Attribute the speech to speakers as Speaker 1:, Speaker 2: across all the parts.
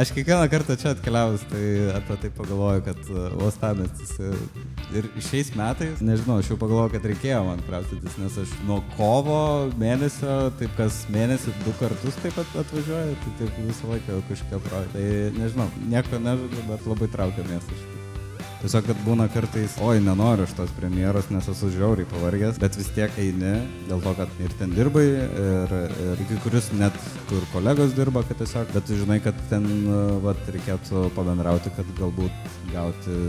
Speaker 1: Aš kiekvieną kartą čia atkeliavus, tai apie tai pagalvoju, kad uostamiestis ir šiais metais, nežinau, aš jau pagalvoju, kad reikėjo man kraustytis, nes aš nuo kovo mėnesio, taip kas mėnesį 2 kartus taip atvažiuoju, tai taip visą laiką kažkokia projekta. Tai nežinau, nieko nežadu, bet labai traukia miestas. Tiesiog, kad būna kartais, oi, nenoriu aš tos premjeros, nes esu žiauriai pavargęs, bet vis tiek eini, dėl to, kad ir ten dirbai, ir kai kurius net kur kolegos dirba, kad tiesiog, bet žinai, kad ten, vat, reikėtų pabendrauti, kad galbūt gauti,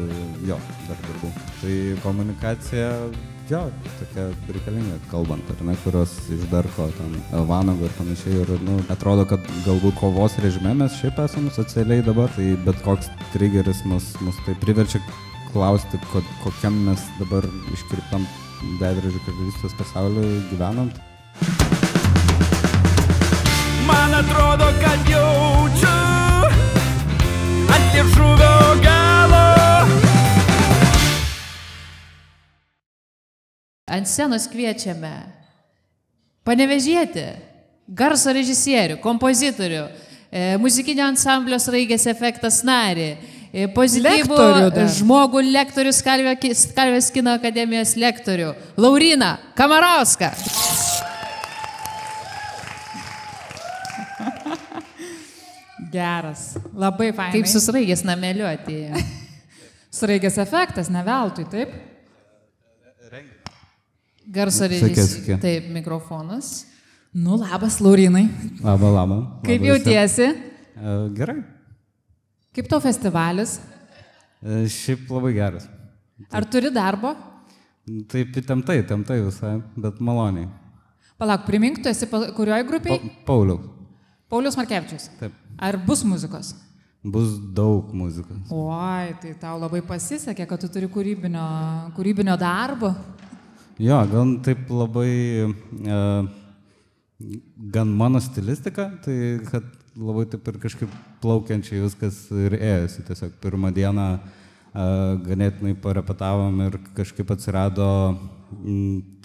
Speaker 1: jo, dar darbų. Tai komunikacija, jo, tokia reikalinga, kalbant, ar ne, kurios išdarko ten vanago ir panašiai, ir, nu, atrodo, kad galbūt kovos režime mes šiaip esame socialiai dabar, tai bet koks triggeris mus tai priverčia klausti, kokiam mes dabar iškirptam veidrodžių karalystės pasaulio gyvenant.
Speaker 2: Man atrodo, kad jaučiu ant liežuvio galo.
Speaker 3: Ant scenos kviečiame panevėžietį, garso režisierių, kompozitorių, muzikinio ansamblio Sraigės efektas narį, pozityvų žmogų lektorius Kalvės kino akademijos lektorių, Lauryną Kamarauską.
Speaker 4: Geras, labai fainai.
Speaker 3: Kaip su Sraigės nameliu atėjo.
Speaker 4: Sraigės efektas, ne veltui, taip?
Speaker 3: Garso režisierius. Taip, mikrofonas.
Speaker 4: Nu, labas, Laurynai.
Speaker 1: Labą.
Speaker 4: Kaip jautiesi?
Speaker 1: Gerai.
Speaker 4: Kaip tau festivalis?
Speaker 1: Šiaip labai geras.
Speaker 4: Ar turi darbo?
Speaker 1: Taip, įtemptai visai, bet maloniai.
Speaker 4: Palauk, primink, tu esi kurioj grupiai? Paulius Markevičius.
Speaker 1: Taip.
Speaker 4: Ar bus muzikos?
Speaker 1: Bus daug muzikos.
Speaker 4: Oi, tai tau labai pasisekė, kad tu turi kūrybinio darbo.
Speaker 1: Jo, gan taip labai, gan mano stilistika, tai kad labai taip ir kažkaip plaukiančiai viskas ir ėjosi. Tiesiog pirmą dieną ganėtinai parepetavom ir kažkaip atsirado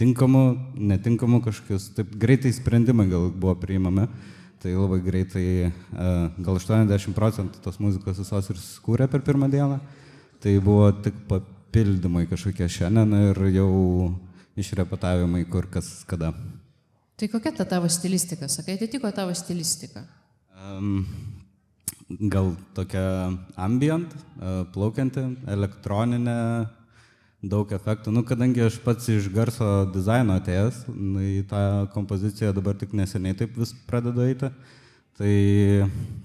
Speaker 1: tinkamų, netinkamų kažkokius, taip greitai sprendimai gal buvo priimami. Tai labai greitai, gal 80% tos muzikos visos ir skūrė per pirmą dieną. Tai buvo tik papildymai kažkokie šiandien ir jau išrepetavimai kur kas kada.
Speaker 3: Tai kokia ta tavo stilistika? Sakai, atitiko tavo stilistiką?
Speaker 1: Gal tokia ambient, plaukianti, elektroninė, daug efektų. Nu, kadangi aš pats iš garso dizaino atėjęs, į tą kompoziciją dabar tik neseniai taip vis pradedu eiti, tai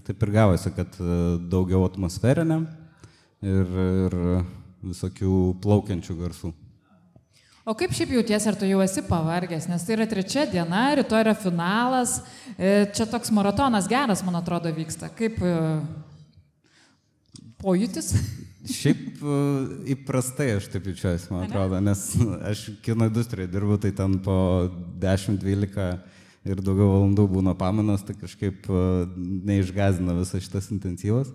Speaker 1: taip ir gavosi, kad daugiau atmosferinė ir visokių plaukiančių garsų.
Speaker 4: O kaip šiaip jauties, ar tu jau esi pavargęs, nes tai yra 3 diena, rytoj yra finalas, čia toks maratonas geras, man atrodo, vyksta. Kaip pojūtis?
Speaker 1: Šiaip įprastai aš taip jaučiuosi, man atrodo, nes aš kino industrijoje dirbu, tai ten po 10-12 ir daugiau valandų būna pamainos, tai kažkaip neišgąsdina visas šitas intensyvas.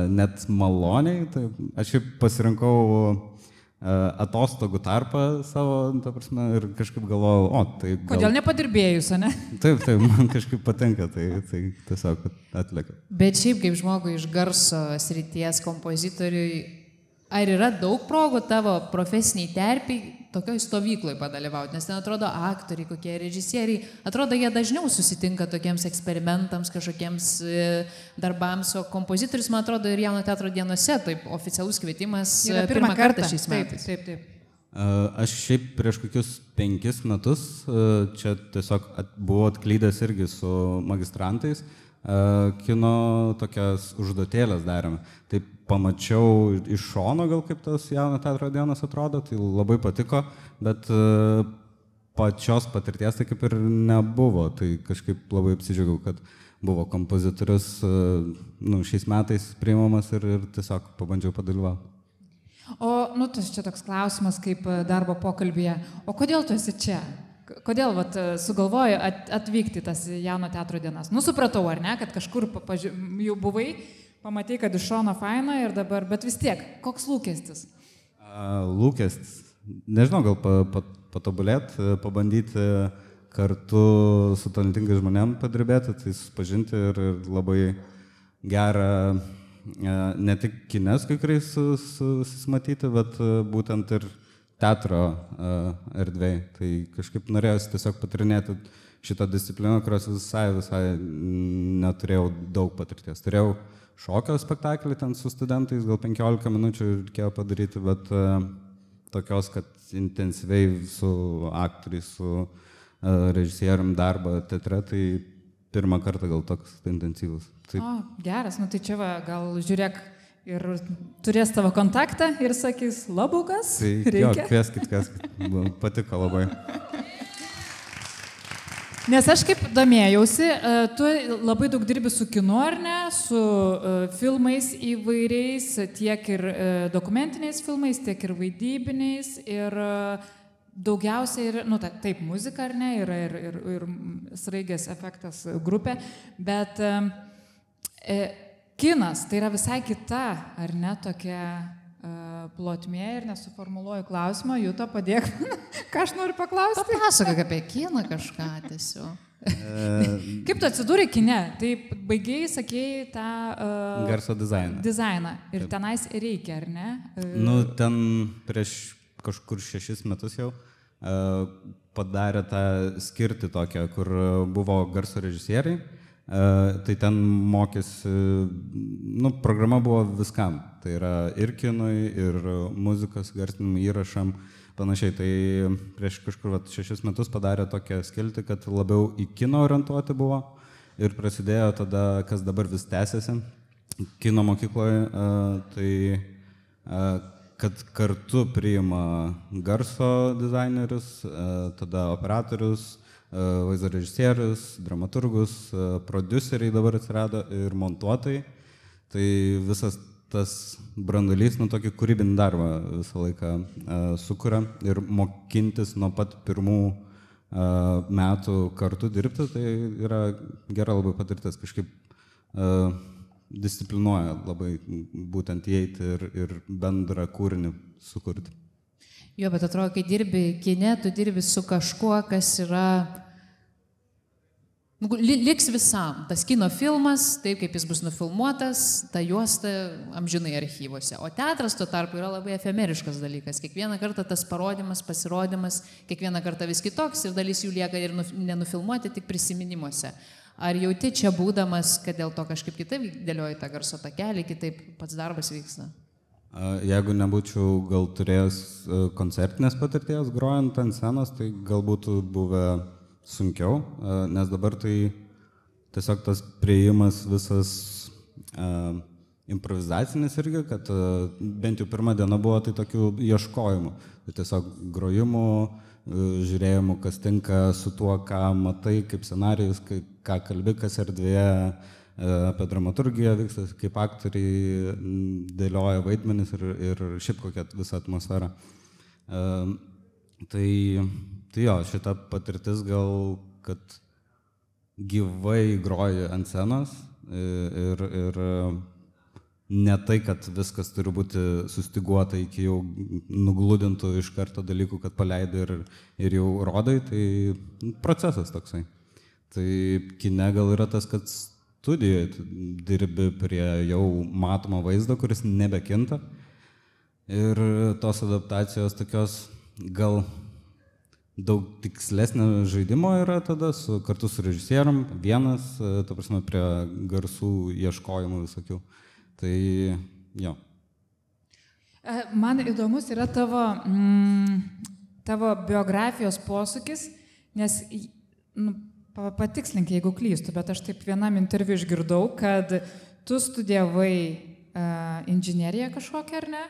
Speaker 1: Net maloniai, tai aš šiaip pasirinkau atostogų tarpą savo, ta prasme, ir kažkaip galvojau, tai gal...
Speaker 4: Kodėl nepadirbėjus, ne?
Speaker 1: Taip, man kažkaip patinka, tai tiesiog atlieka.
Speaker 3: Bet šiaip kaip žmogui iš garso srities kompozitoriui, ar yra daug progų tavo profesiniai terpiai tokioj stovykloj padalyvauti? Nes ten atrodo aktoriai, kokie režisieriai, atrodo jie dažniau susitinka tokiems eksperimentams, kažkokiems darbams, o kompozitorius, man atrodo, ir Jauno teatro dienose, taip, oficialus kvietimas pirmą kartą šiais metais.
Speaker 4: Taip.
Speaker 1: Aš šiaip prieš kokius 5 metus čia tiesiog buvau atklydęs irgi su magistrantais, kino tokias užduotėlės darėme. Tai pamačiau iš šono gal kaip tas Jauno teatro dienos atrodo, tai labai patiko, bet pačios patirties tai kaip ir nebuvo. Tai kažkaip labai apsidžiaugiau, kad buvo kompozitorius šiais metais priimamas ir tiesiog pabandžiau padalyvauti.
Speaker 4: O, tas čia toks klausimas kaip darbo pokalbėje. O kodėl tu esi čia? Kodėl sugalvoji atvykti tas Jauno teatro dienas? Supratau, ar ne, kad kažkur jau buvai, pamatai, kad iš šono faina ir dabar, bet vis tiek, koks lūkestis?
Speaker 1: Lūkestis, nežinau, gal patobulėti, pabandyti kartu su talentingais žmonėm padirbėti, tai susipažinti ir labai gera ne tik kines kai kuriais susimatyti, bet būtent ir teatro erdvėj. Tai kažkaip norėjausi tiesiog patirinėti šitą discipliną, kurios visai neturėjau daug patirties. Turėjau šokio spektaklį ten su studentais, gal 15 minučių reikėjo padaryti, bet tokios, kad intensyviai su aktoriais, su režisierium darbą teatre, tai pirmą kartą gal toks intensyvus. Taip.
Speaker 4: O, geras, nu tai čia va, gal žiūrėk ir turės tavo kontaktą ir sakys, labukas,
Speaker 1: tai,
Speaker 4: reikia.
Speaker 1: Jo, kvieskit, patiko labai.
Speaker 4: Nes aš kaip domėjausi, tu labai daug dirbi su kinu, ar ne, su filmais įvairiais, tiek ir dokumentiniais filmais, tiek ir vaidybiniais, ir daugiausiai ir, nu taip, muzika, ar ne, yra ir sraigės efektas grupė, bet kinas tai yra visai kita, ar ne, tokia plotmė ir nesuformuluoju klausimą, Juta, padėk, ką aš noriu paklausti.
Speaker 3: Papasakok apie kiną kažką tiesiog.
Speaker 4: Kaip tu atsidūrė kine? Tai baigiai, sakėjai, tą
Speaker 1: garso dizainą.
Speaker 4: Ir tenais reikia, ar ne?
Speaker 1: Nu, ten prieš kažkur 6 metus jau padarė tą skirtį tokią, kur buvo garso režisieriai. Tai ten mokėsi, nu, programa buvo viskam. Tai yra ir kinui, ir muzikos garsinimui, įrašam, panašiai. Tai prieš kažkur 6 metus padarė tokią skiltį, kad labiau į kino orientuoti buvo. Ir prasidėjo tada, kas dabar vis tęsiasi, kino mokykloje, tai kad kartu priima garso dizainerius, tada operatorius, vaizdo režisierius, dramaturgus, prodiuseriai dabar atsirado ir montuotojai. Tai visas tas branduolys, nu, tokį kūrybinį darbą visą laiką sukuria ir mokintis nuo pat pirmų metų kartu dirbti, tai yra gera labai patirtis, kažkaip disciplinuoja labai būtent įeiti ir bendrą kūrinį sukurti.
Speaker 3: Jo, bet atrodo, kai dirbi kine, tu dirbi su kažkuo, kas yra liks visam. Tas kino filmas, taip kaip jis bus nufilmuotas, ta juosta amžinai archyvose. O teatras tuo tarpu yra labai efemeriškas dalykas. Kiekvieną kartą tas parodymas, pasirodymas, kiekvieną kartą vis kitoks ir dalis jų lieka ir nenufilmuoti, tik prisiminimuose. Ar jauti čia būdamas, kad dėl to kažkaip kitaip dėlioji tą garso takelį, kitaip pats darbas vyksta?
Speaker 1: Jeigu nebūčiau gal turėjęs koncertinės patirties grojant ant scenos, tai gal būtų buvę sunkiau, nes dabar tai tiesiog tas priėjimas visas improvizacinis irgi, kad bent jau pirma diena buvo tai tokių ieškojimų. Tai tiesiog grojimų, žiūrėjimų, kas tinka su tuo, ką matai, kaip scenarijus, ką kalbi, kas erdvėje, apie dramaturgiją vyksta, kaip aktoriai dėlioja vaidmenis ir šiaip kokią visą atmosferą. Tai jo, šita patirtis gal, kad gyvai groji ant scenos ir ne tai, kad viskas turi būti sustiguota iki jau nugludintų iš karto dalykų, kad paleidai ir jau rodai, tai procesas toksai. Tai kine gal yra tas, kad studijoje dirbi prie jau matomo vaizdo, kuris nebekinta. Ir tos adaptacijos tokios gal daug tikslesnio žaidimo yra tada kartu su režisierium, vienas, ta prasme, prie garsų ieškojimų visokių. Tai jo.
Speaker 4: Man įdomus yra tavo biografijos posūkis, nes patikslink, jeigu klystu, bet aš taip vienam interviu išgirdau, kad tu studijavai inžineriją kažkokią, ar ne?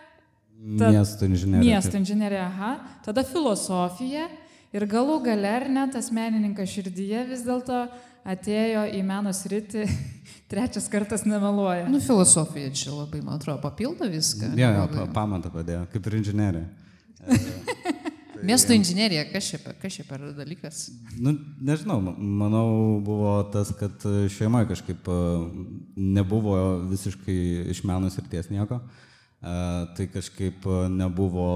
Speaker 1: Miesto inžineriją.
Speaker 4: Miesto inžineriją, aha. Tada filosofiją ir galų gale, ar ne, tas menininkas širdyje vis dėlto atėjo į meno sritį, trečias kartas nemeluoja.
Speaker 3: Nu, filosofija čia labai, man atrodo, papildo viską.
Speaker 1: Jo, pamatą padėjo, kaip ir inžinerija.
Speaker 3: Miesto inžinerija, kas čia per dalykas?
Speaker 1: Nu, nežinau, manau, buvo tas, kad šeimoje kažkaip nebuvo visiškai iš meno srities nieko. Tai kažkaip nebuvo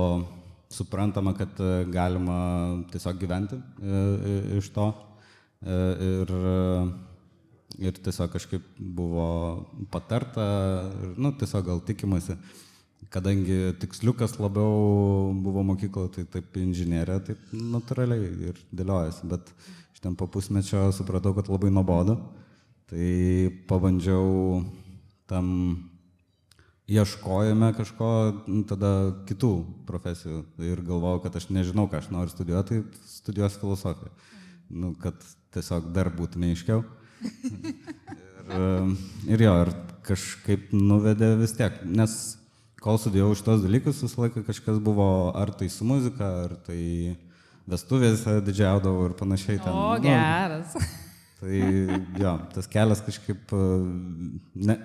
Speaker 1: suprantama, kad galima tiesiog gyventi iš to. Ir ir tiesiog kažkaip buvo patarta, nu, tiesiog gal tikimasi, kadangi tiksliukas labiau buvo mokykloje, tai taip inžinierė, taip natūraliai ir dėliojasi, bet šitam po pusmečio supratau, kad labai nuobodu, tai pabandžiau tam ieškojame kažko, tada kitų profesijų ir galvojau, kad aš nežinau, ką aš noriu studijuoti, tai studijuosiu filosofiją, nu, kad tiesiog dar būtų neaiškiau. Ir kažkaip nuvedė vis tiek, nes kol studijavau šitos dalykus, visą laiką kažkas buvo, ar tai su muzika, ar tai vestuvėse didžiaudavau ir panašiai. Ten,
Speaker 4: o, geras.
Speaker 1: Tai jo, tas kelias kažkaip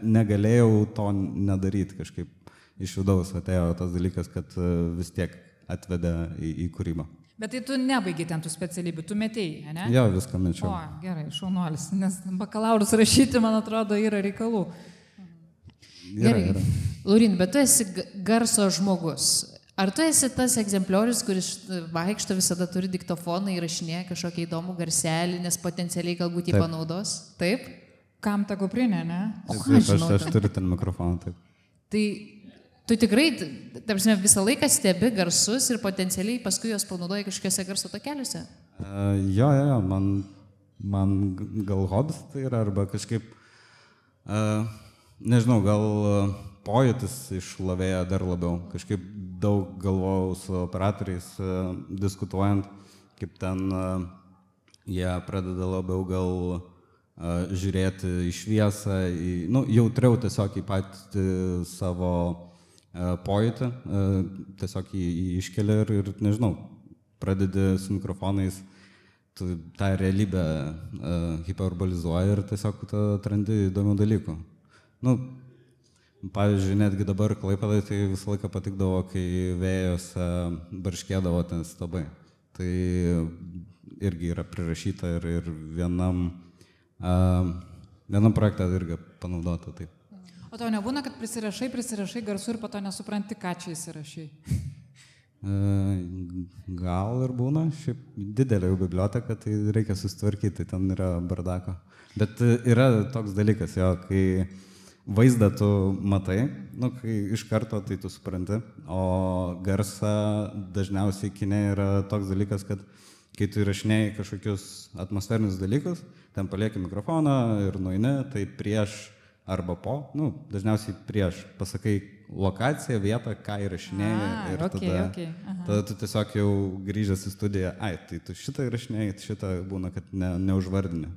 Speaker 1: negalėjau to nedaryti, kažkaip iš vidaus atėjo tas dalykas, kad vis tiek atvedė į kūrybą.
Speaker 4: Bet tai tu nebaigi ten tų specialybių, tu metėjai, ne?
Speaker 1: Jo, viską mečiau.
Speaker 4: O, gerai, šaunuolis, nes bakalaurus rašyti, man atrodo, yra reikalų.
Speaker 3: Gerai. Laurin, bet tu esi garso žmogus. Ar tu esi tas egzempliorius, kuris vaikšto visada turi diktofoną, įrašinėja kažkokį įdomų garselį, nes potencialiai galbūt jį panaudos? Taip?
Speaker 4: Kam ta kuprinė, ne?
Speaker 1: Aš turiu ten mikrofoną, taip.
Speaker 3: Tai tu tikrai, tarsi, visą laiką stebi garsus ir potencialiai paskui jos panaudoji kažkokiuose garso takeliuose?
Speaker 1: Jo, man gal hobis tai yra, arba kažkaip, nežinau, gal pojūtis išlavėja dar labiau. Kažkaip daug galvojau su operatoriais diskutuojant, kaip ten jie pradeda labiau gal žiūrėti į šviesą, nu, jautriau tiesiog į patį savo pojūtį, tiesiog jį iškelia ir nežinau, pradedi su mikrofonais, tu tą realybę hiperbolizuoji ir tiesiog atrandi įdomių dalykų. Nu, pavyzdžiui, netgi dabar Klaipėdai tai visą laiką patikdavo, kai vėjose barškėdavo ten stabai. Tai irgi yra prirašyta ir vienam projekte irgi panaudota taip.
Speaker 4: O tau nebūna, kad prisirašai garsų ir po to nesupranti, ką čia įsirašai?
Speaker 1: Gal ir būna, šiaip didelė jau biblioteka, tai reikia susitvarkyti, ten yra bardako. Bet yra toks dalykas, jo, kai vaizdą tu matai, nu, kai iš karto tai tu supranti, o garsą dažniausiai kine yra toks dalykas, kad kai tu įrašinėjai kažkokius atmosferinius dalykus, ten palieki mikrofoną ir nueini, tai prieš arba po, nu, dažniausiai prieš, pasakai lokaciją, vietą, ką įrašinėjai ir tada tu tiesiog jau grįžęs į studiją, tai tu šitą įrašinėjai, šitą būna, kad neužvardini.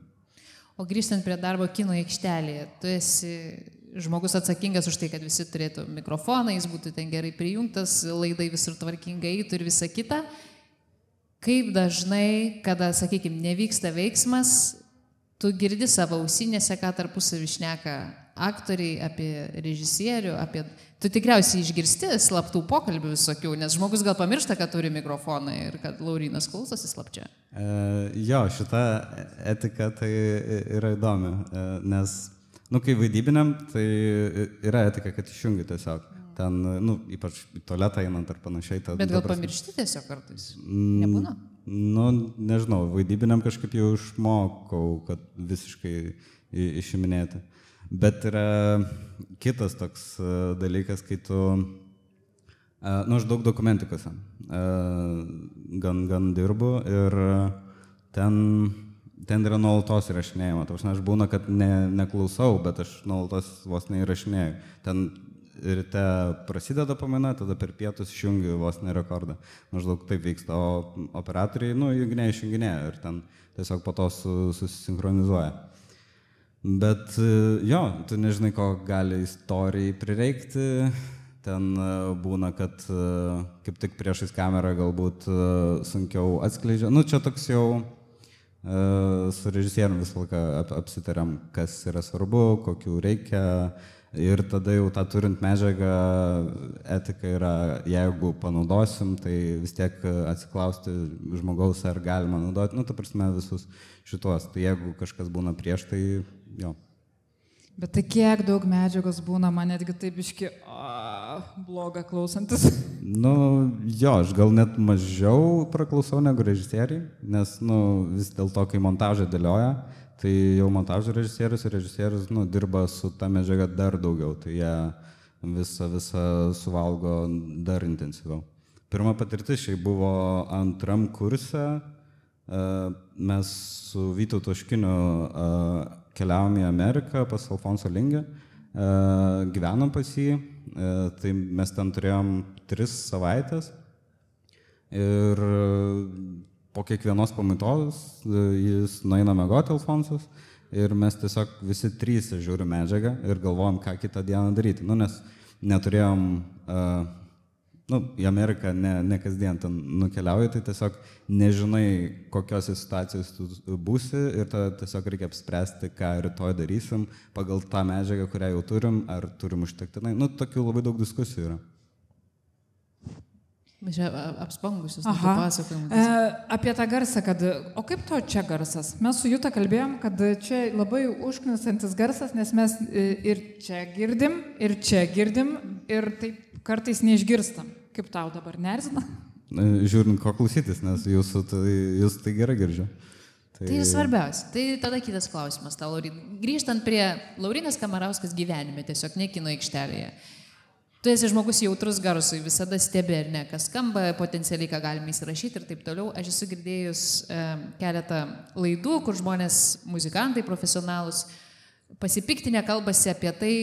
Speaker 3: O grįžtant prie darbo kino aikštelėje, tu esi žmogus atsakingas už tai, kad visi turėtų mikrofoną, jis būtų ten gerai prijungtas, laidai visur tvarkingai eitų ir visa kita. Kaip dažnai, kada, sakykime, nevyksta veiksmas, tu girdi savo ausinėse, ką tarpusavį šneka aktoriai apie režisierių, tu tikriausiai išgirsti slaptų pokalbių visokių, nes žmogus gal pamiršta, kad turi mikrofoną ir kad Laurinas klausosi slapčia.
Speaker 1: Jo, šita etika tai yra įdomi, nes, nu, kai vaidybiniam, tai yra etika, kad išjungi tiesiog. Ten, nu, ypač į tualetą einant ar panašiai.
Speaker 3: Bet gal pamiršti tiesiog kartais? Nebūna?
Speaker 1: Nu, nežinau, vaidybiniam kažkaip jau išmokau, kad visiškai išiminėti. Bet yra kitas toks dalykas, kai tu, nu, aš daug dokumentikose gan dirbu ir ten yra nuolatos įrašinėjimo. Aš būna, kad neklausau, bet aš nuolatos vos neįrašinėjau. Ten ryte prasideda pamaina, tada per pietus išjungiu vos ne rekordą. Maždaug taip vyksta, o operatoriai, nu, junginėja, išjunginėja ir ten tiesiog po to susisinchronizuoja. Bet jo, tu nežinai, ko gali istorijai prireikti. Ten būna, kad kaip tik priešais kamerą galbūt sunkiau atskleidžia. Nu, čia toks jau su režisierium visą laiką apsitariam, kas yra svarbu, kokių reikia. Ir tada jau tą turint medžiagą, etika yra, jeigu panaudosim, tai vis tiek atsiklausti žmogaus, ar galima naudoti, nu, ta prasme, visus šituos. Tai jeigu kažkas būna prieš, tai jo.
Speaker 4: Bet tai kiek daug medžiagos būna, man netgi taip biški bloga klausantis.
Speaker 1: Nu, jo, aš gal net mažiau praklausau negu režisieriai, nes, nu, vis dėlto, kai montažą dėlioja, Tai jau montažo režisierius dirba su ta medžiaga dar daugiau, tai jie visą suvalgo dar intensyviau. Pirma patirtis šiai buvo antram kurse, mes su Vytautu Oškiniu keliavom į Ameriką pas Alfonso Lingę, gyvenom pas jį, tai mes ten turėjom 3 savaitės ir po kiekvienos pamaitos jis nueina miegoti Alfonsas ir mes tiesiog visi 3 žiūrim medžiagą ir galvojam, ką kitą dieną daryti. Nes neturėjom, į Ameriką ne kasdien ten nukeliauji, tai tiesiog nežinai, kokiose situacijos tu būsi ir tada tiesiog reikia apspręsti, ką rytoj darysim pagal tą medžiagą, kurią jau turim, ar turim užtektinai. Tokių labai daug diskusijų yra.
Speaker 3: Čia apspangusius pasakojimus.
Speaker 4: Apie tą garsą, o kaip to čia garsas? Mes su Juta kalbėjom, kad čia labai užknisantis garsas, nes mes ir čia girdim, ir taip kartais neišgirstam. Kaip tau dabar nerzina?
Speaker 1: Žiūrint, ko klausytis, nes jūs tai gerai girdžiu.
Speaker 3: Tai ir svarbiausia. Tai tada kitas klausimas, grįžtant prie Laurynas Kamarauskas gyvenime, tiesiog ne kino aikštelėje. Tu esi žmogus jautrus garsui, visada stebi, ar ne, kas skamba, potencialiai ką galime įsirašyti ir taip toliau. Aš esu girdėjus keletą laidų, kur žmonės, muzikantai, profesionalus, pasipiktinę kalbasi apie tai,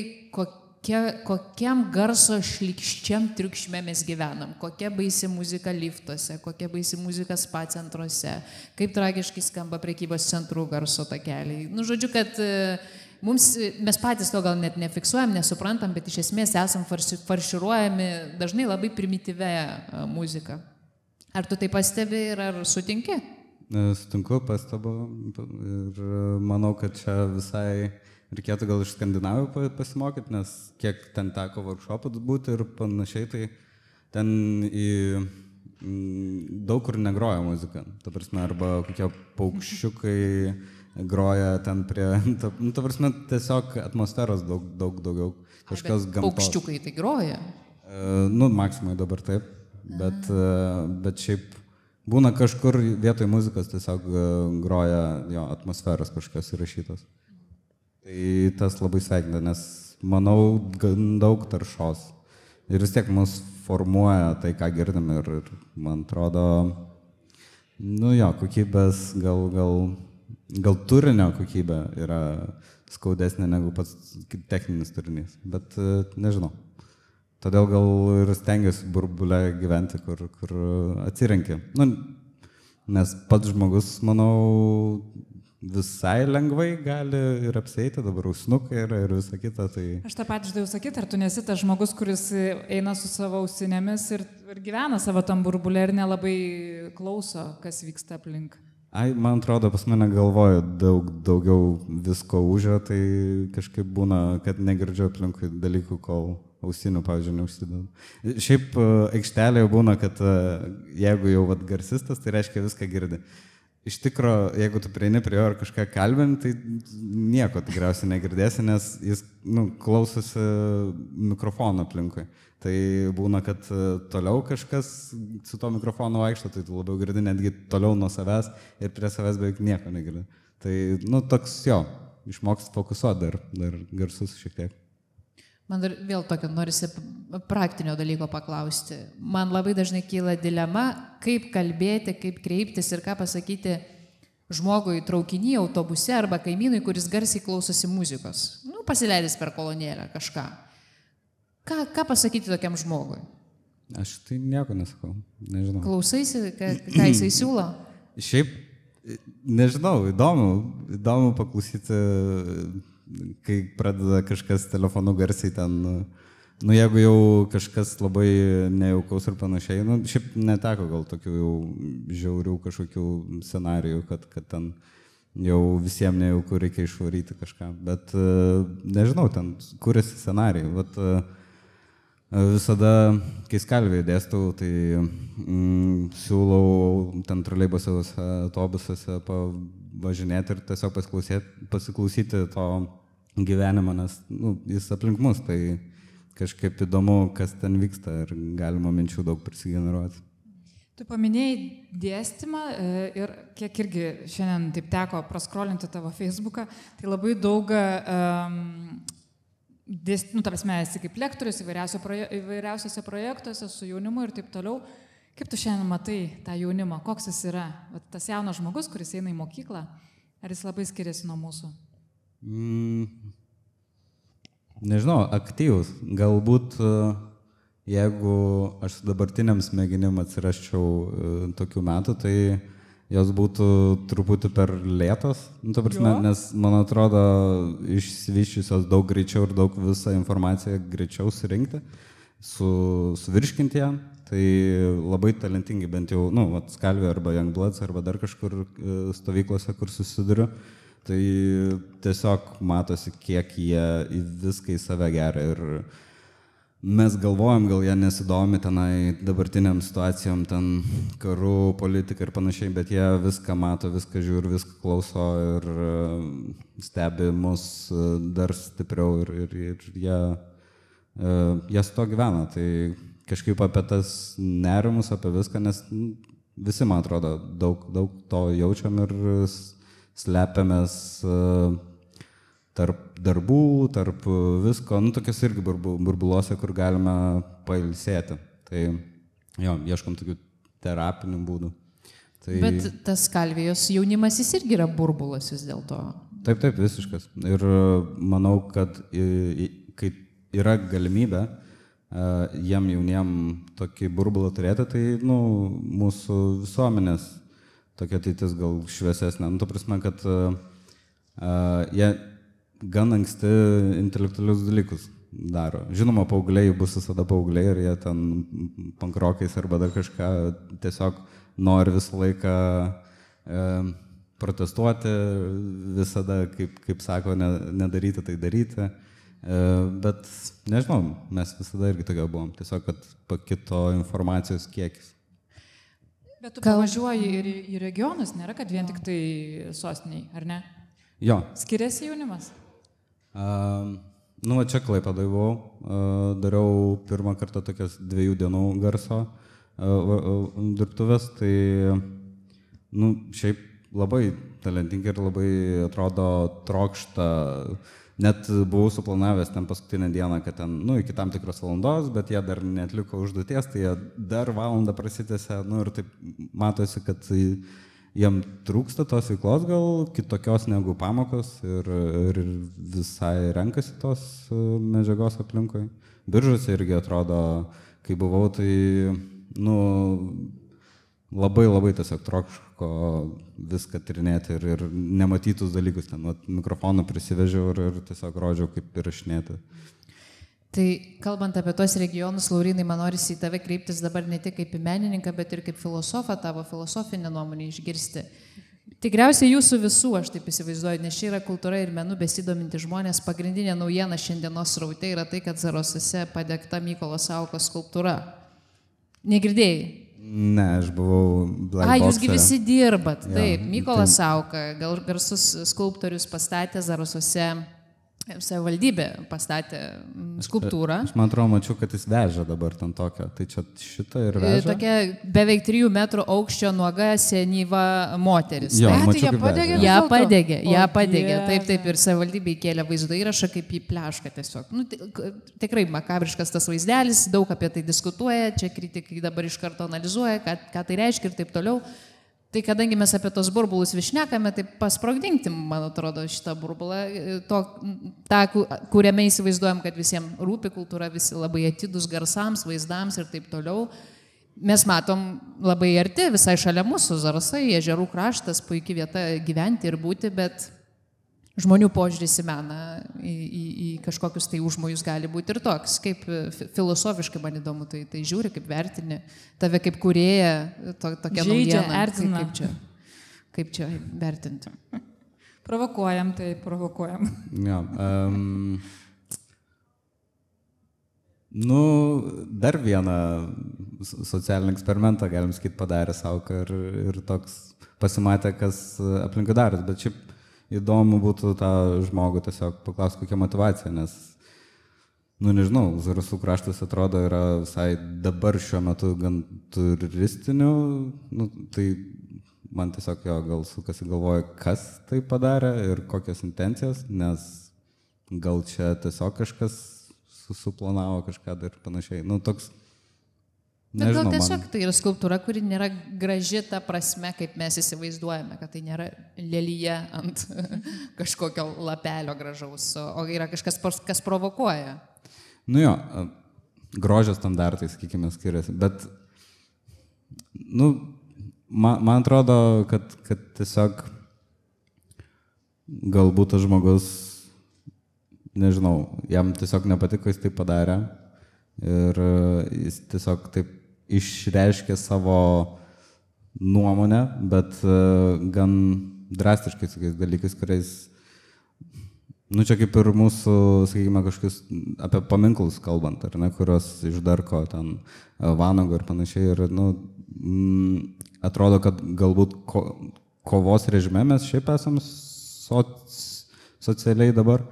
Speaker 3: kokiam garso šlykščiam triukšme mes gyvenam, kokia baisi muzika liftuose, kokia baisi muzika spa centruose, kaip tragiškai skamba prekybos centrų garso takeliai. Žodžiu, kad mes patys to gal net nefiksuojam, nesuprantam, bet iš esmės esam farširuojami dažnai labai primityvę muziką. Ar tu tai pastebi ir ar sutinki?
Speaker 1: Sutinku, pastebu ir manau, kad čia visai reikėtų gal iš Skandinavijų pasimokyti, nes kiek ten teko workshopų būti ir panašiai, tai ten daug kur negroja muzika. Ta prasme, arba kokie paukščiukai groja ten prie, ta prasme, tiesiog atmosferos daug daugiau. Kažkas gamtos.
Speaker 3: Paukščiukai tai groja?
Speaker 1: Maksimai dabar taip, bet šiaip būna kažkur vietoj muzikos tiesiog groja jo atmosferos kažkas įrašytos. Tai tas labai sveikina, nes manau, gan daug taršos. Ir vis tiek mus formuoja tai, ką girdim ir man atrodo, kokybės gal turinio kokybė yra skaudesnė negu pats techninis turinys, bet nežinau. Todėl gal ir stengiuosi burbulę gyventi, kur atsirenki. Nes pats žmogus, manau, visai lengvai gali ir apsieiti, dabar ausinukai yra ir visa kita. Tai...
Speaker 4: Aš tą patį žadėjau sakyti, ar tu nesi tas žmogus, kuris eina su savo ausinėmis ir gyvena savo tam burbulę ir nelabai klauso, kas vyksta aplink?
Speaker 1: Man atrodo, pas mane galvoju daugiau visko užė, tai kažkaip būna, kad negirdžiu aplinkui dalykų, kol ausinių, pavyzdžiui, neužsidedu. Šiaip aikštelėje būna, kad jeigu jau garsistas, tai reiškia viską girdi. Iš tikro, jeigu tu prieini prie jo ar kažką kalbinti, tai nieko tikriausiai negirdėsi, nes jis klausosi mikrofono aplinkui. Tai būna, kad toliau kažkas su to mikrofonu vaikšto, tai tu labiau girdi netgi toliau nuo savęs ir prie savęs beveik nieko negirdi. Tai, toks išmoksti fokusuoti dar garsus šiek tiek.
Speaker 3: Man dar vėl tokio norisi praktinio dalyko paklausti. Man labai dažnai kyla dilema, kaip kalbėti, kaip kreiptis ir ką pasakyti žmogui traukiny, autobuse arba kaimynui, kuris garsiai klausosi muzikos. Pasileidęs per kolonėlę kažką. Ką pasakyti tokiam žmogui?
Speaker 1: Aš tai nieko nesakau, nežinau.
Speaker 3: Klausaisi, ką jisai siūlo?
Speaker 1: Šiaip, nežinau, įdomu paklausyti, kai pradeda kažkas telefonu garsiai ten, jeigu jau kažkas labai nejaukaus ir panašiai, šiaip neteko gal tokių jau žiaurių kažkokių scenarijų, kad ten jau visiems nejauku reikia išvaryti kažką, bet nežinau, ten kuriasi scenarijai. Visada, kai Skalvėje dėstau, tai siūlau ten troleibusuose, autobusuose pavažinėti ir tiesiog pasiklausyti to gyvenimo, nes jis aplink mus, tai kažkaip įdomu, kas ten vyksta ir galima minčių daug prisigeneruoti.
Speaker 4: Tu paminėjai dėstymą ir kiek irgi šiandien taip teko praskrolinti tavo Facebooką, tai labai daug, ta prasme, esi kaip lektorius įvairiausiose projektuose su jaunimu ir taip toliau. Kaip tu šiandien matai tą jaunimą? Koks jis yra? Tas jaunas žmogus, kuris eina į mokyklą, ar jis labai skiriasi nuo mūsų?
Speaker 1: Nežinau, aktyvus. Galbūt jeigu aš dabartiniam smegenim atsirasčiau tokių metų, tai jos būtų truputį per lėtos, nes man atrodo išsivyščiusios daug greičiau ir daug visą informaciją greičiau surinkti, suvirškinti ją. Tai labai talentingi, bent jau, Skalvė arba Youngbloods arba dar kažkur stovyklose, kur susiduriu. Tai tiesiog matosi, kiek jie į viską į save geria ir mes galvojam, gal jie nesidomi tenai dabartiniam situacijom, ten karų, politika ir panašiai, bet jie viską mato, viską žiūri, viską klauso ir stebi mus dar stipriau ir jie su to gyvena. Tai kažkaip apie tas nerimus, apie viską, nes visi, man atrodo, daug to jaučiam ir slepiamės tarp darbų, tarp visko, tokios irgi burbuluose, kur galime pailsėti. Tai jo, ieškom tokių terapinių būdų. Tai...
Speaker 3: Bet tas Skalvijos jaunimas jis irgi yra burbulas vis dėlto.
Speaker 1: Taip, visiškas. Ir manau, kad kai yra galimybė jiem jauniem tokį burbulą turėti, tai mūsų visuomenės tokia ateitis gal šviesesnė. Ta prasme, kad jie gan anksti intelektualius dalykus daro. Žinoma, paaugliai bus visada paaugliai ir jie ten pankrokais arba dar kažką tiesiog nori visą laiką protestuoti, visada, kaip sako, nedaryti, tai daryti. Bet nežinau, mes visada irgi tokia buvom. Tiesiog, kad pakito informacijos kiekis.
Speaker 4: Bet tu pavažiuoji ir į regionus, nėra, kad vien tik tai sostiniai, ar ne?
Speaker 1: Jo.
Speaker 4: Skiriasi jaunimas?
Speaker 1: Čia Klaipėdoj buvau, dariau pirmą kartą tokias 2 dienų garso dirbtuvės, tai šiaip labai talentingi ir labai atrodo trokšta. Net buvau suplanavęs ten paskutinę dieną, kad ten, iki tam tikros valandos, bet jie dar neatliko užduoties, tai jie dar valandą prasitęsia, ir taip matosi, kad jiem trūksta tos veiklos gal kitokios negu pamokos ir visai renkasi tos medžiagos aplinkoj. Biržuose irgi atrodo, kai buvau, tai, labai tiesiog trokško viską tyrinėti ir nematytus dalykus. Ten mikrofoną prisivežiau ir tiesiog rodžiau, kaip įrašinėti.
Speaker 3: Tai kalbant apie tos regionus, Laurinai, man norisi į tave kreiptis dabar ne tik kaip į menininką, bet ir kaip filosofą, tavo filosofinę nuomonę išgirsti. Tikriausiai jūsų visų, aš taip įsivaizduoju, nes čia yra kultūra ir menu besidominti žmonės, pagrindinė naujiena šiandienos sraute yra tai, kad Zarasuose padegta Mykolo Saukos skulptūra. Negirdėjai?
Speaker 1: Ne, aš buvau Black Boxe.
Speaker 3: Jūs gi visi dirbat. Taip, Mykolas Sauka, garsus skulptorius pastatė Zarasuose, savivaldybė pastatė skulptūrą.
Speaker 1: Aš man atrodo, mačiau, kad jis veža dabar ten tokią. Tai čia šitą ir veža.
Speaker 3: Tokia beveik 3 metrų aukščio nuoga senyva moteris.
Speaker 1: Jo, mačiau,
Speaker 3: ją padegė. Taip, ir savivaldybė įkėlė vaizdo įrašą kaip į plešką tiesiog. Tikrai makabriškas tas vaizdelis, daug apie tai diskutuoja, čia kritikai dabar iš karto analizuoja, ką tai reiškia ir taip toliau. Tai kadangi mes apie tos burbulus višnekame, tai pasprogdinti, man atrodo, šitą burbulą, tą, kuriame įsivaizduojam, kad visiems rūpi kultūra, visi labai atidus garsams, vaizdams ir taip toliau. Mes matom labai arti, visai šalia mūsų Zarasai, ežerų kraštas, puikia vieta gyventi ir būti, bet žmonių požiūris į meną, į kažkokius tai užmojus gali būti ir toks. Kaip filosofiškai man įdomu, tai žiūri, kaip vertini, tave kaip kūrėja, tokia naujiena, kaip čia vertinti.
Speaker 4: Provokuojam, tai provokuojam.
Speaker 1: Ja, dar vieną socialinį eksperimentą, galim sakyti, padarė Sauka ir toks pasimatė, kas aplinkui darys, bet šiaip įdomu būtų tą žmogų tiesiog paklausti, kokia motivacija, nes nu nežinau, Zarasų kraštas atrodo yra visai dabar šiuo metu gan turistiniu, nu, tai man tiesiog jo gal sukasi galvoja, kas tai padarė ir kokios intencijas, nes gal čia tiesiog kažkas suplanavo kažką ir panašiai. Nu, toks,
Speaker 3: bet gal tiesiog tai yra skulptūra, kuri nėra graži ta prasme, kaip mes įsivaizduojame, kad tai nėra lelyje ant kažkokio lapelio gražaus, o yra kažkas, kas provokuoja.
Speaker 1: Nu jo, grožio standartai, sakykime, skiriasi, bet, nu, man atrodo, kad tiesiog galbūt tas žmogus, nežinau, jam tiesiog nepatiko, jis tai padarė ir jis tiesiog taip išreiškė savo nuomonę, bet gan drastiškai tokiais dalykais, kuriais, nu čia kaip ir mūsų, sakykime, kažkokius apie paminklus kalbant, ar ne, kurios išdarko ten Vanago ir panašiai. Ir, nu, atrodo, kad galbūt kovos režime mes šiaip esam socialiai dabar,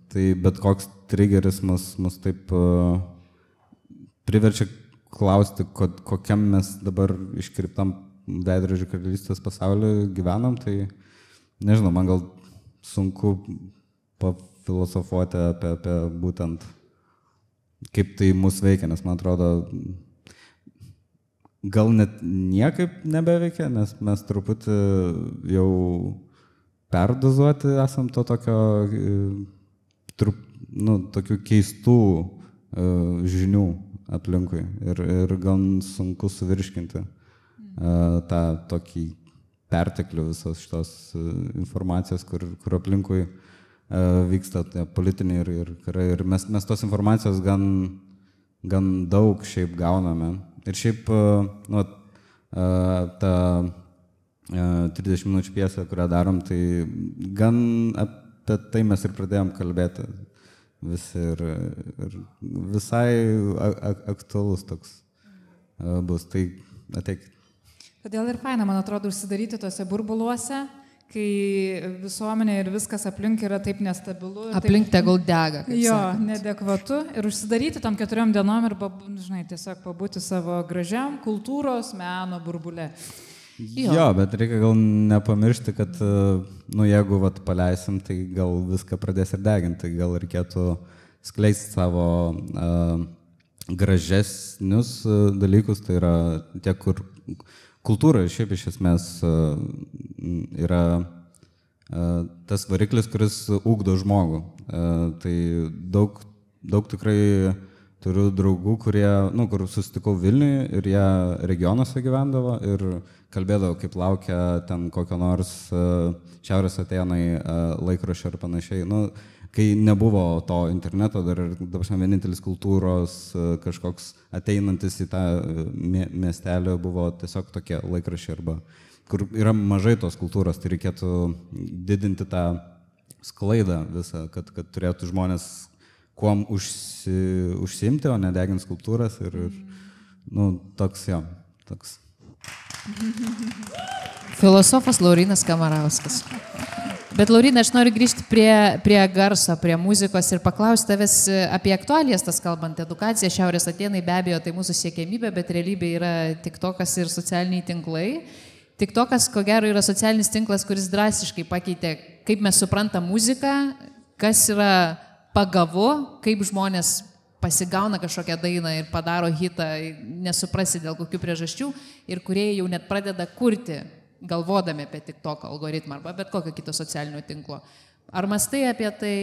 Speaker 1: tai bet koks trigeris mus taip priverčia klausti, kokiam mes dabar iškreiptam veidrodžių karalystės pasaulyje gyvenam, tai nežinau, man gal sunku pafilosofuoti apie būtent kaip tai mus veikia, nes man atrodo gal net niekaip nebeveikia, nes mes truputį jau perdozuoti esam to tokio, tokių keistų žinių aplinkui ir gan sunku suvirškinti tą tokį perteklių visos šitos informacijos, kur aplinkui vyksta politiniai ir karai. Ir mes tos informacijos gan daug šiaip gauname. Ir šiaip, nu, ta 30 minučių pjesė, kurią darom, tai gan apie tai mes ir pradėjom kalbėti visi ir visai aktualus toks bus. Tai ateikit.
Speaker 4: Todėl ir faina, man atrodo, užsidaryti tuose burbuluose, kai visuomenė ir viskas aplink yra taip nestabilu.
Speaker 3: Aplink tegul dega.
Speaker 4: Jo, neadekvatu. Ir užsidaryti tom 4 dienom ir, žinai, tiesiog pabūti savo gražiam kultūros meno burbule.
Speaker 1: Jo, bet reikia gal nepamiršti, kad, nu, jeigu vat paleisim, tai gal viską pradės ir deginti. Gal reikėtų skleisti savo gražesnius dalykus, tai yra tie, kur kultūra šiaip iš esmės yra tas variklis, kuris ugdo žmogų. Tai daug tikrai turiu draugų, kurie, nu, kur susitikau Vilniuje ir jie regionuose gyvendavo ir kalbėdavo, kaip laukia ten kokio nors Šiaurės Atėnai laikraščio ir panašiai. Nu, kai nebuvo to interneto, dar vienintelis kultūros kažkoks ateinantis į tą miestelį buvo tiesiog tokie laikraščiai arba kur yra mažai tos kultūros, tai reikėtų didinti tą sklaidą visą, kad turėtų žmonės kuom užsiimti, o ne degint skulptūras ir nu, toks jo, toks.
Speaker 3: Filosofas Laurynas Kamarauskas. Bet Laurynai, aš noriu grįžti prie garso, prie muzikos ir paklausti tavęs apie aktualijas, tas kalbant, edukacija, Šiaurės Atėnai be abejo tai mūsų siekiamybė, bet realybė yra TikTokas ir socialiniai tinklai. TikTokas, ko gero, yra socialinis tinklas, kuris drastiškai pakeitė, kaip mes suprantam muziką, kas yra pagavu, kaip žmonės pasigauna kažkokią dainą ir padaro hitą, nesuprasi dėl kokių priežasčių, ir kurie jau net pradeda kurti, galvodami apie TikTok algoritmą arba bet kokio kito socialinio tinklo. Ar mąstai apie tai,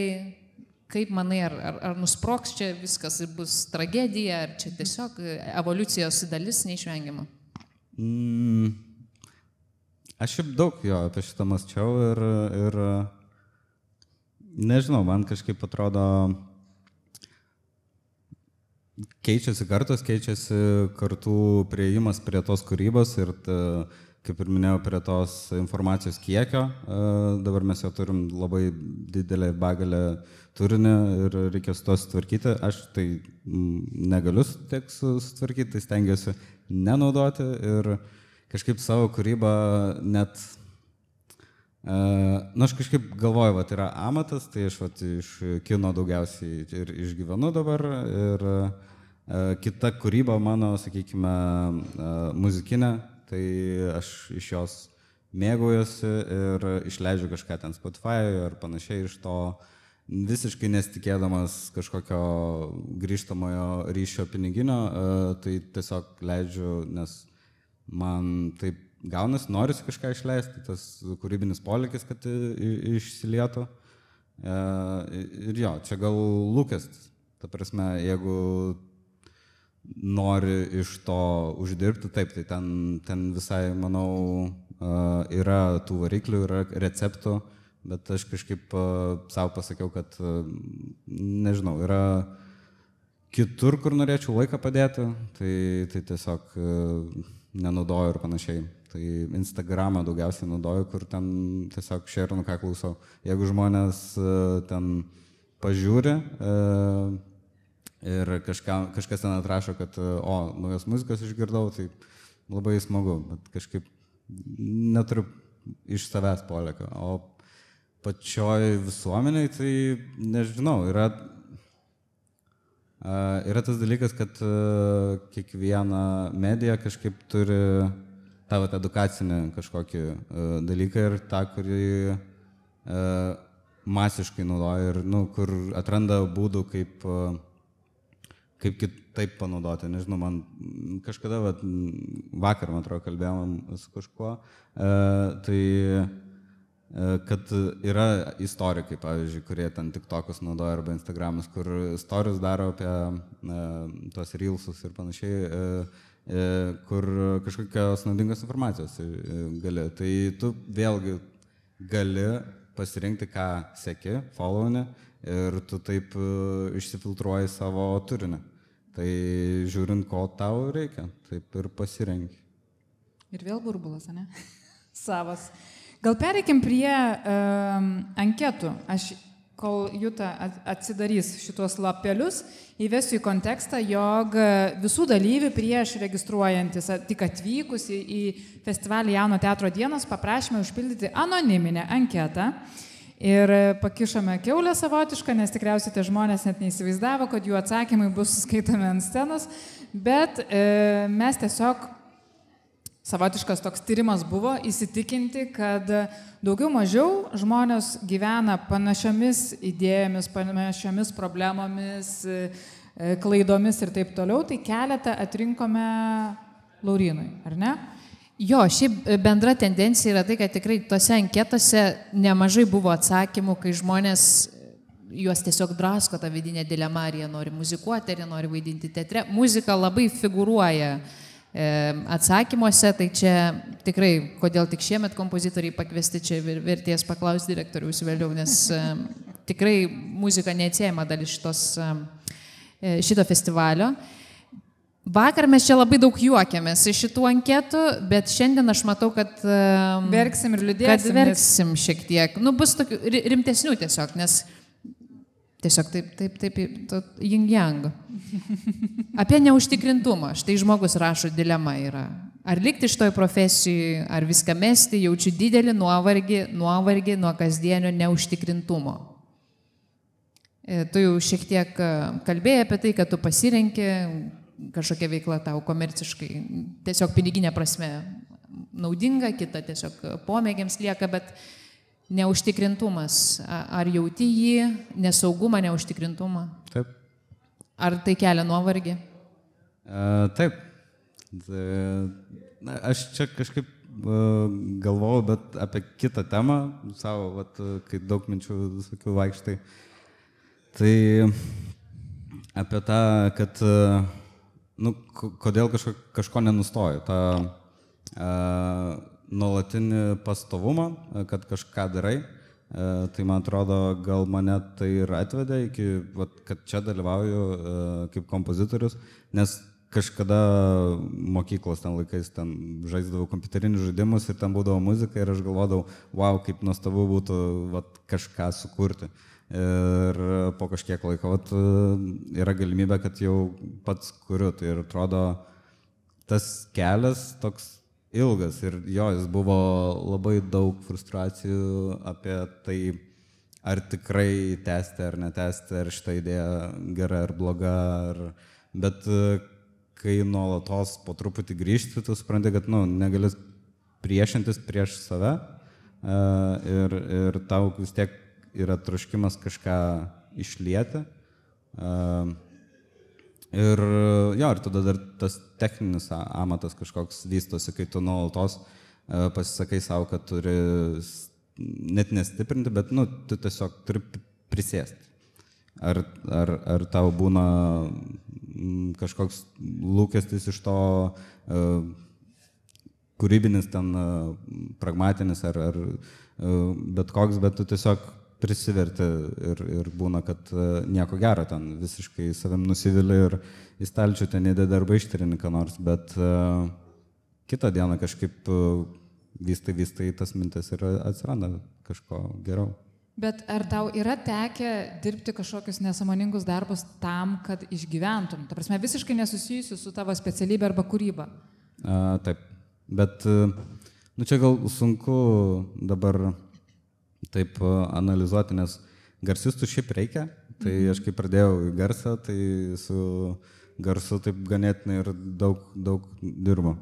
Speaker 3: kaip manai, ar nusproks čia viskas ir bus tragedija, ar čia tiesiog evoliucijos dalis neišvengiama?
Speaker 1: Aš šiaip daug jo apie šitą mąsčiau ir nežinau, man kažkaip atrodo, keičiasi kartos, keičiasi kartų priėjimas prie tos kūrybos ir kaip ir minėjau, prie tos informacijos kiekio. Dabar mes jo turim labai didelę ir begalę turinį ir reikia su to sutvarkyti. Aš tai negaliu tiek sutvarkyti, tai stengiuosi nenaudoti ir kažkaip savo kūrybą net Aš kažkaip galvoju, yra amatas, tai aš iš kino daugiausiai ir išgyvenu dabar ir kita kūryba mano, sakykime, muzikinė, tai aš iš jos mėgaujuosi ir išleidžiu kažką ten Spotify ar panašiai iš to, visiškai nesitikėdamas kažkokio grįžtamojo ryšio piniginio, tai tiesiog leidžiu, nes man taip gaunasi, norisi kažką išleisti, tas kūrybinis polikis, kad išsilietų. Ir jo, čia gal lūkestis. Ta prasme, jeigu nori iš to uždirbti, taip, tai ten visai, manau, yra tų variklių, yra receptų, bet aš kažkaip savo pasakiau, kad, nežinau, yra kitur, kur norėčiau laiką padėti, tai tiesiog nenaudoju ir panašiai. Tai Instagramą daugiausiai naudoju, kur ten tiesiog šerinu, ką klausau. Jeigu žmonės ten pažiūri ir kažkas ten atrašo, kad naujos muzikos išgirdau, tai labai smagu, bet kažkaip neturiu iš savęs polėkio. O pačioj visuomeniai, tai nežinau, yra tas dalykas, kad kiekviena medija kažkaip turi tą edukacinį kažkokį dalyką ir tą, kurį masiškai naudoja ir kur atranda būdų, kaip kitaip panaudoti. Nežinau, man kažkada, vakar, man atrodo, kalbėjom su kažkuo, tai kad yra istorikai, pavyzdžiui, kurie ten TikTokus naudoja arba Instagramus, kur stories daro apie tos reelsus ir panašiai, kur kažkokios naudingos informacijos gali. Tai tu vėlgi gali pasirinkti, ką seki, followini ir tu taip išsifiltruoji savo turinį. Tai žiūrint, ko tau reikia, taip ir pasirenki.
Speaker 4: Ir vėl burbulas, ne? Savas. Gal pereikim prie anketų. Aš, kol Juta atsidarys šitos lapelius, įvesiu į kontekstą, jog visų dalyvių prieš registruojantis, tik atvykus į festivalį Jauno teatro dienos, paprašėme užpildyti anoniminę anketą. Ir pakišome kiaulę savotišką, nes tikriausiai tie žmonės net neįsivaizdavo, kad jų atsakymai bus skaitomi ant scenos, bet mes tiesiog savotiškas toks tyrimas buvo įsitikinti, kad daugiau mažiau žmonės gyvena panašiomis idėjomis, panašiomis problemomis, klaidomis ir taip toliau, tai keletą atrinkome Laurynui, ar ne?
Speaker 3: Jo, šiaip bendra tendencija yra tai, kad tikrai tose anketose nemažai buvo atsakymų, kai žmonės juos tiesiog drasko tą vidinę dilemą, ar jie nori muzikuoti, ar jie nori vaidinti teatre. Muzika labai figūruoja atsakymuose, tai čia tikrai, kodėl tik šiemet kompozitoriai pakviesti, čia vertės paklausti direktoriaus vėliau, nes tikrai muzika neatsiejama dalis šito festivalio. Vakar mes čia labai daug juokėmės iš šitų anketų, bet šiandien aš matau, kad
Speaker 4: verksim ir liūdėsim.
Speaker 3: Kad verksim šiek tiek. Bus tokių rimtesnių tiesiog, nes tiesiog taip, yin-yang. Apie neužtikrintumą. Štai žmogus rašo, dilema yra. Ar likti šitoj profesijai, ar viską mesti, jaučiu didelį nuovargį nuo kasdienio neužtikrintumo. Tu jau šiek tiek kalbėjai apie tai, kad tu pasirenki kažkokia veikla tau komerciškai, tiesiog piniginė prasme naudinga, kita tiesiog pomėgiams lieka, bet neužtikrintumas. Ar jauti jį, nesaugumą, neužtikrintumą?
Speaker 1: Taip.
Speaker 3: Ar tai kelia nuovargį?
Speaker 1: Taip. Aš čia kažkaip galvojau, bet apie kitą temą, savo, kai daug minčių visokių vaikštai. Tai apie tą, kad kodėl kažko nenustoju. Ta nuolatinį pastovumą, kad kažką darai, tai man atrodo, gal mane tai ir atvedė iki, kad čia dalyvauju kaip kompozitorius, nes kažkada mokyklos ten laikais ten žaisdavau kompiuterinius žaidimus ir ten būdavo muzika ir aš galvodavau, wow, kaip nuostabu būtų kažką sukurti. Ir po kažkiek laiko yra galimybė, kad jau pats kuriu. Tai ir atrodo, tas kelias toks ilgas ir jo, jis buvo labai daug frustracijų apie tai, ar tikrai tęsti ar netęsti, ar šitą idėją gera ar bloga, bet kai nuolatos po truputį grįžti, tu supranti, kad negali priešintis prieš save ir tau vis tiek yra troškimas kažką išlieti. Ir tada dar tas techninis amatas kažkoks vystosi, kai tu nuolatos pasisakai savo, kad turi net nestiprinti, bet tu tiesiog turi prisėsti. Ar tau būna kažkoks lūkestis iš to kūrybinis, ten pragmatinis ar bet koks, bet tu tiesiog prisiverti ir būna, kad nieko gero ten visiškai savim nusivili ir į stalčių ten įdeda arba ištirini ką nors, bet kitą dieną kažkaip vystai tas mintis ir atsiranda kažko geriau.
Speaker 4: Bet ar tau yra tekę dirbti kažkokius nesąmoningus darbus tam, kad išgyventum? Ta prasme, visiškai nesusijusiu su tavo specialybė arba kūryba?
Speaker 1: Taip, bet čia gal sunku dabar taip analizuoti, nes garsistų šiaip reikia. Tai aš kai pradėjau į garsą, tai su garsu taip ganėtinai ir daug dirbu.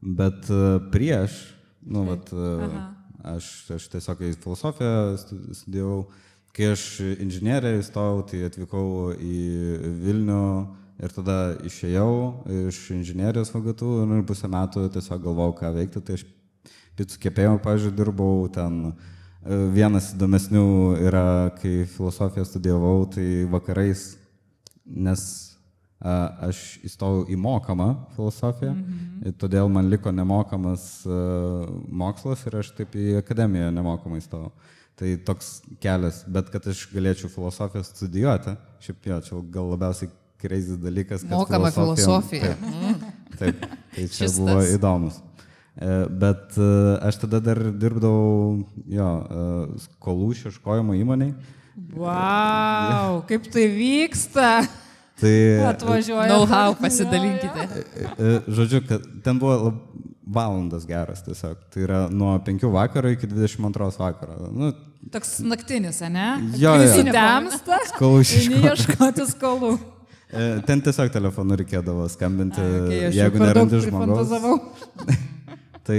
Speaker 1: Bet prieš, aš tiesiog į filosofiją studijavau. Kai aš inžineriją įstojau, tai atvykau į Vilnių ir tada išėjau iš inžinerijos VGTU ir pusę metų tiesiog galvojau, ką veikti. Tai aš picų kepėjimą, pavyzdžiui, dirbau ten. Vienas įdomesnių yra, kai filosofiją studijavau, tai vakarais, nes aš įstojau į mokamą filosofiją, todėl man liko nemokamas mokslas ir aš taip į akademiją nemokamai įstojau. Tai toks kelias, bet kad aš galėčiau filosofiją studijuoti, šiaip čia gal labiausiai crazy dalykas, kad
Speaker 3: mokama filosofija.
Speaker 1: Taip, tai čia buvo įdomus. Bet aš tada dar dirbdavau skolų išieškojimo įmonėj.
Speaker 4: Vau, kaip tai vyksta!
Speaker 1: Tai
Speaker 4: atvažiuoja.
Speaker 3: Know-how pasidalinkite.
Speaker 1: Žodžiu, kad ten buvo valandas geras tiesiog. Tai yra nuo 5 vakaro iki 22 vakaro.
Speaker 4: Toks naktinis, ne?
Speaker 1: Jo.
Speaker 4: Temsta, neieškoti skolų.
Speaker 1: Ten tiesiog telefonu reikėdavo skambinti, jeigu nerandi žmogaus. Tai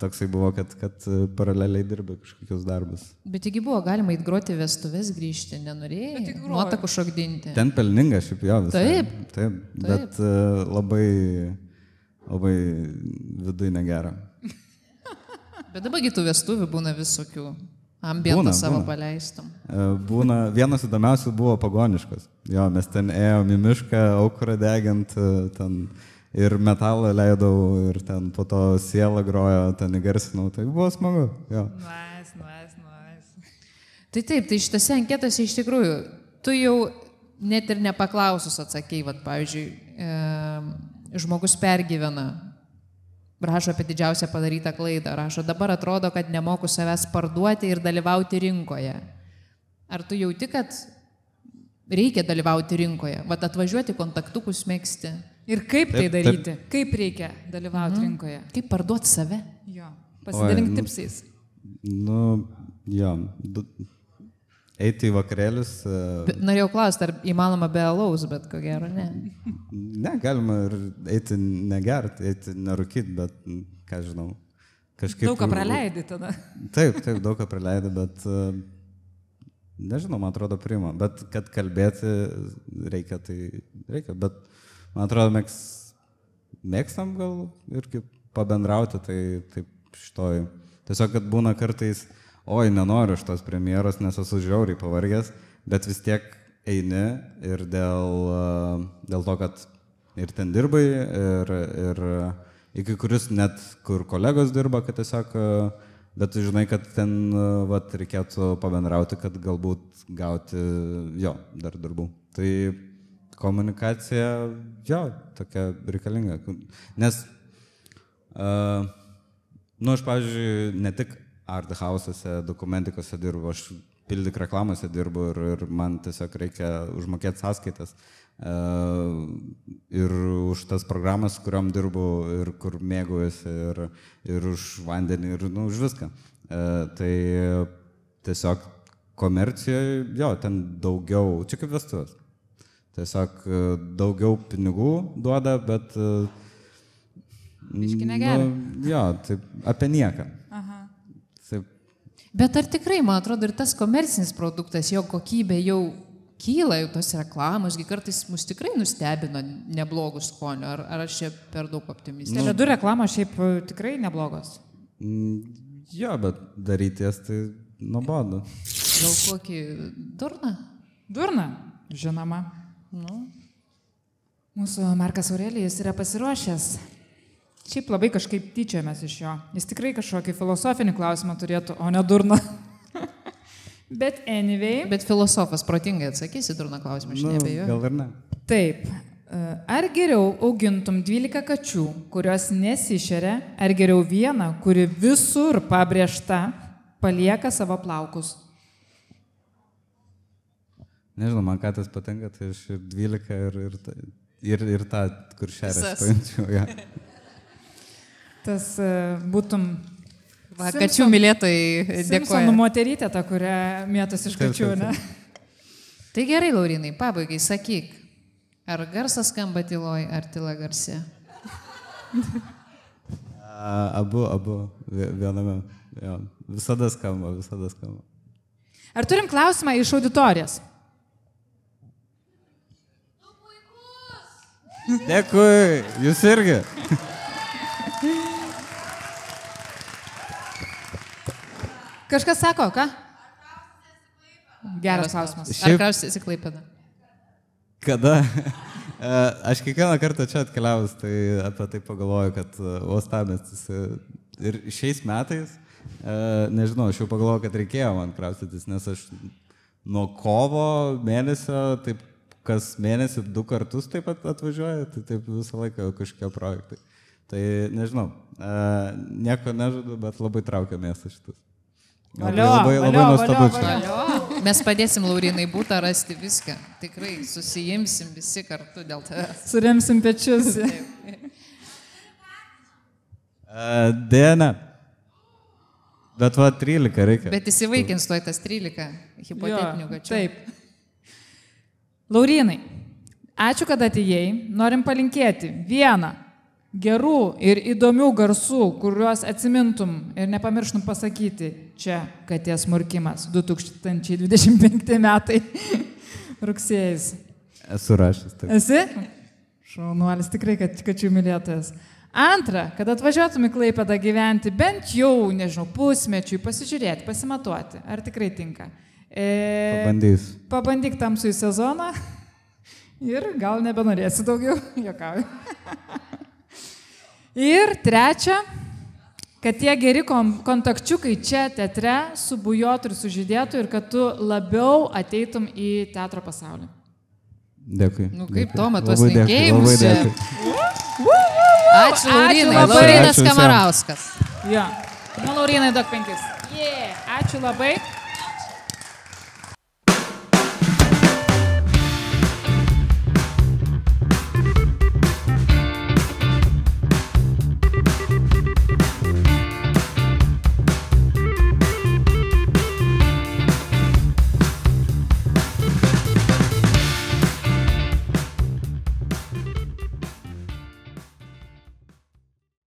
Speaker 1: toksai buvo, kad paraleliai dirbi kažkokius darbus.
Speaker 3: Bet taigi buvo galima įgroti vestuves, grįžti, nenorėjai, nuotakų šokdinti.
Speaker 1: Ten pelninga šiaip visai. Taip. Bet labai vidui negera.
Speaker 3: Bet dabargi tų vestuvių būna visokių. Ambientą savo paleistum.
Speaker 1: Būna, vienas įdomiausių buvo pagoniškas. Mes ten ėjom į mišką, aukurą degint, ten ir metalą leidau, ir ten po to sielą grojo, ten įgarsinau. Tai buvo smagu.
Speaker 4: Nice.
Speaker 3: Tai taip, tai šitose anketose iš tikrųjų, tu jau net ir nepaklausus atsakei, pavyzdžiui, žmogus pergyvena, rašo apie didžiausią padarytą klaidą, rašo, dabar atrodo, kad nemoku savęs parduoti ir dalyvauti rinkoje. Ar tu jauti, kad reikia dalyvauti rinkoje, atvažiuoti kontaktukus megzti?
Speaker 4: Ir kaip tai daryti? Kaip reikia dalyvauti rinkoje?
Speaker 3: Kaip parduoti save?
Speaker 4: Jo, pasidalink tipsais.
Speaker 1: Eiti į vakarėlius.
Speaker 3: Norėjau klausti, ar įmanoma be alaus, bet ko gero ne.
Speaker 1: Ne, galima ir eiti negert, eiti nerūkyti, bet ką žinau. Kažkaip...
Speaker 4: Daug ką praleidi tada.
Speaker 1: Taip, daug ką praleidi, bet nežinau, man atrodo priima. Bet kad kalbėti reikia, tai reikia. Bet man atrodo, mėgstam gal irgi pabendrauti, tai taip šitoj. Tiesiog, kad būna kartais, nenoriu šitos premjeros, nes esu žiauriai pavargęs, bet vis tiek eini ir dėl to, kad ir ten dirbai, ir į kai kurius net, kur kolegos dirba, kad tiesiog, bet tu žinai, kad ten reikėtų pabendrauti, kad galbūt gauti, dar darbų. Tai komunikacija, tokia reikalinga. Nes, aš, pavyzdžiui, ne tik art house'ose, dokumentikose dirbu, aš pildyk reklamose dirbu ir man tiesiog reikia užmokėti sąskaitas. Ir už tas programas, kuriuom dirbu ir kur mėgaujuosi, ir už vandenį, ir už viską. Tai tiesiog komercijoje, jo, ten daugiau, čia kaip vestuvės. Tiesiog daugiau pinigų duoda, bet...
Speaker 4: Biški negerai.
Speaker 1: Jo, taip, apie nieką.
Speaker 4: Aha.
Speaker 1: Taip.
Speaker 3: Bet ar tikrai, man atrodo, ir tas komercinis produktas, jo kokybė jau kyla, jau tos reklamos, kartais mus tikrai nustebino neblogų skonių, ar aš čia per daug optimistas?
Speaker 4: Tele2 reklamos šiaip tikrai neblogos.
Speaker 1: Jo, bet daryties tai nuobodu.
Speaker 3: Gal kokį durną?
Speaker 4: Durna, žinoma.
Speaker 3: Nu.
Speaker 4: Mūsų Markas Aurelijus yra pasiruošęs. Šiaip labai kažkaip tyčiamės iš jo. Jis tikrai kažkokį filosofinį klausimą turėtų, o ne durną. Bet anyway.
Speaker 3: Bet filosofas protingai atsakys į durną klausimą, aš neabejoju.
Speaker 1: Gal ir ne.
Speaker 4: Taip. Ar geriau augintum 12 kačių, kurios nesišeria, ar geriau vieną, kuri visur pabrėžta, palieka savo plaukus?
Speaker 1: Nežinau, man katės patinka, tai aš ir 12 ir tą, kur šeria paimčiau. Ja.
Speaker 4: Tas būtum...
Speaker 3: Va, kačių mylėtojai dėkoja.
Speaker 4: Simpsonų moterytė, ta, kurią mėtas iš kačių, ne?
Speaker 3: Tai gerai, Laurinai, pabaigai, sakyk, ar garsas skamba tyloj, ar tyla garse?
Speaker 1: Abu, viename. Jo. Visada skamba.
Speaker 4: Ar turim klausimą iš auditorijos?
Speaker 1: Dėkui, jūs irgi.
Speaker 4: Kažkas sako, ką? Geras klausimas.
Speaker 3: Ar kraustėsi Klaipėdą?
Speaker 1: Kada? Aš kiekvieną kartą čia atkeliavus, tai apie tai pagalvoju, kad uostamiestis ir šiais metais, nežinau, aš jau pagalvoju, kad reikėjo man kraustytis, nes aš nuo kovo mėnesio, taip kas mėnesį 2 kartus taip atvažiuoju, tai taip visą laiką kažkokie projektai. Tai nežinau, nieko nežadu, bet labai traukia miestas šitas. Labai nuostabu čia.
Speaker 3: Mes padėsim Laurinai būtą rasti viską. Tikrai susijimsim visi kartu dėl tavęs.
Speaker 4: Suremsim pečius.
Speaker 1: Dėne. Bet va 13 reikia.
Speaker 3: Bet įsivaikins tuoj tas 13 hipotetinių kačių.
Speaker 4: Taip. Laurinai, ačiū, kad atėjai. Norim palinkėti vieną gerų ir įdomių garsų, kuriuos atsimintum ir nepamirštum pasakyti čia katės murkimas 2025 metai rugsėjais.
Speaker 1: Esu rašęs. Taip.
Speaker 4: Esi? Šaunuolis, tikrai kačių mylėtojas. Antra, kad atvažiuotum į Klaipėdą gyventi bent jau, nežinau, pusmečiui, pasižiūrėti, pasimatuoti, ar tikrai tinka.
Speaker 1: Pabandys.
Speaker 4: Pabandyk tamsųjį sezoną ir gal nebenorėsi daugiau, juokauju. Ir trečia, kad tie geri kontakčiukai čia teatre subujotų ir sužydėtų ir kad tu labiau ateitum į teatro pasaulį.
Speaker 1: Dėkui.
Speaker 3: Nu kaip Toma, tuos linkėjimus čia. Ačiū Laurinai.
Speaker 4: labai.
Speaker 3: Laurinas Kamarauskas.
Speaker 4: Jo. Nu, Laurinai, duok 5. Ačiū labai.